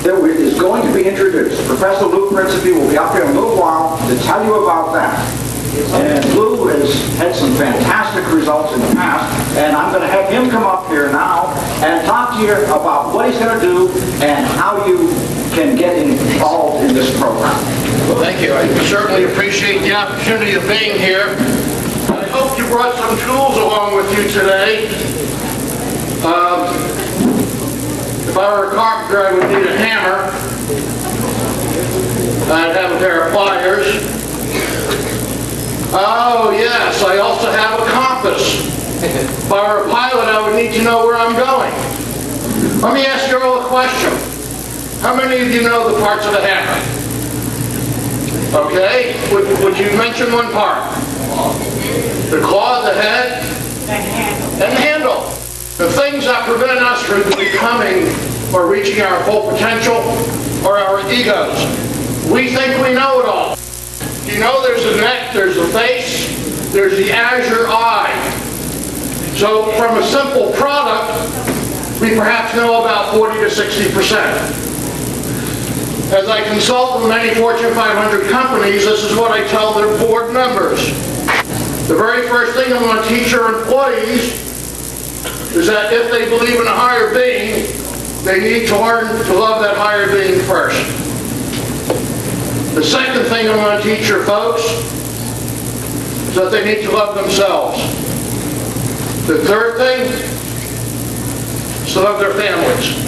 that is going to be introduced. Professor Lou Principe will be up here in a little while to tell you about that. And Lou has had some fantastic results in the past, and I'm going to have him come up here now and talk to you about what he's going to do and how you can get involved in this program. Well, thank you. I certainly appreciate the opportunity of being here. I hope you brought some tools along with you today. If I were a carpenter, I would need a hammer. I'd have a pair of pliers. Oh, yes, I also have a compass. If I were a pilot, I would need to know where I'm going. Let me ask you all a question. How many of you know the parts of a hammer? Okay, would you mention one part? The claw, the head, and the handle. The things that prevent us from becoming or reaching our full potential are our egos. We think we know it all. You know there's a neck, there's a face, there's the azure eye. So from a simple product, we perhaps know about 40 to 60%. As I consult with many Fortune 500 companies, this is what I tell their board members. The very first thing I'm going to teach our employees is that if they believe in a higher being, they need to learn to love that higher being first. The second thing I'm going to teach your folks is that they need to love themselves. The third thing is to love their families.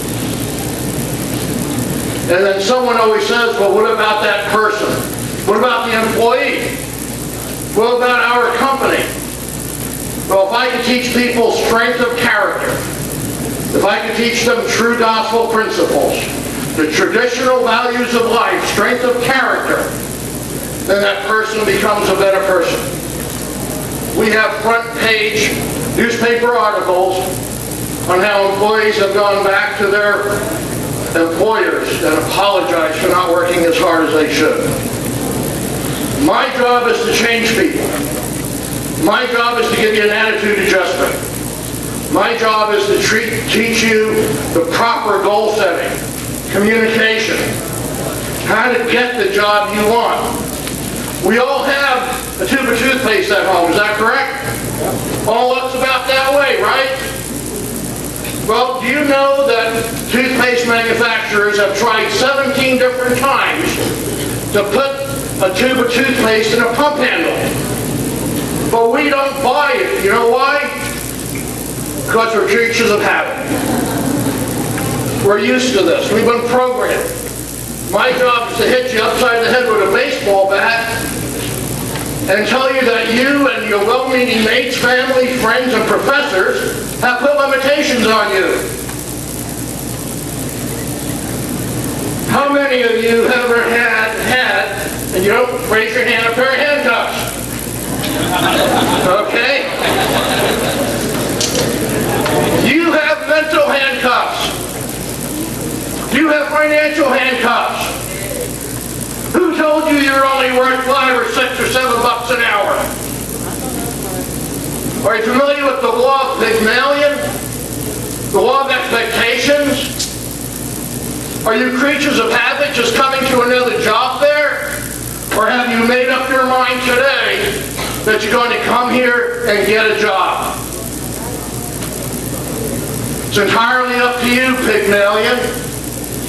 And then someone always says, well, what about that person? What about the employee? What about our company? Well, if I could teach people strength of character, if I could teach them true gospel principles, the traditional values of life, strength of character, then that person becomes a better person. We have front page newspaper articles on how employees have gone back to their employers and apologized for not working as hard as they should. My job is to change people. My job is to give you an attitude adjustment. My job is to teach you the proper goal setting, communication, how to get the job you want. We all have a tube of toothpaste at home, is that correct? All looks about that way, right? Well, do you know that toothpaste manufacturers have tried 17 different times to put a tube of toothpaste in a pump handle? But we don't buy it. You know why? Because we're creatures of habit. We're used to this. We've been programmed. My job is to hit you upside the head with a baseball bat and tell you that you and your well-meaning mates, family, friends, and professors have put limitations on you. How many of you have ever had, and you don't raise your hand, a pair of handcuffs? Okay? You have mental handcuffs. You have financial handcuffs. Who told you you're only worth $5 or $6 or $7 an hour? Are you familiar with the law of Pygmalion? The law of expectations? Are you creatures of habit just coming to another job there? Or have you made up your mind today that you're going to come here and get a job? It's entirely up to you, Pygmalion.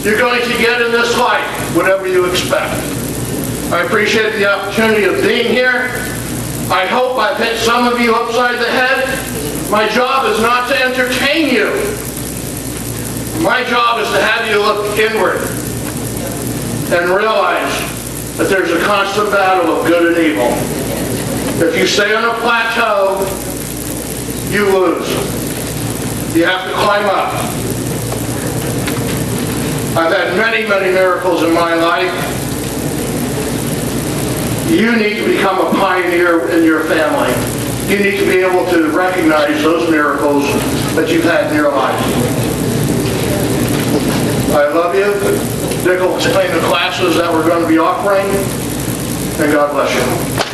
You're going to get in this life whatever you expect. I appreciate the opportunity of being here. I hope I've hit some of you upside the head. My job is not to entertain you. My job is to have you look inward and realize that there's a constant battle of good and evil. If you stay on a plateau, you lose. You have to climb up. I've had many, many miracles in my life. You need to become a pioneer in your family. You need to be able to recognize those miracles that you've had in your life. I love you. Dick will explain the classes that we're going to be offering, and God bless you.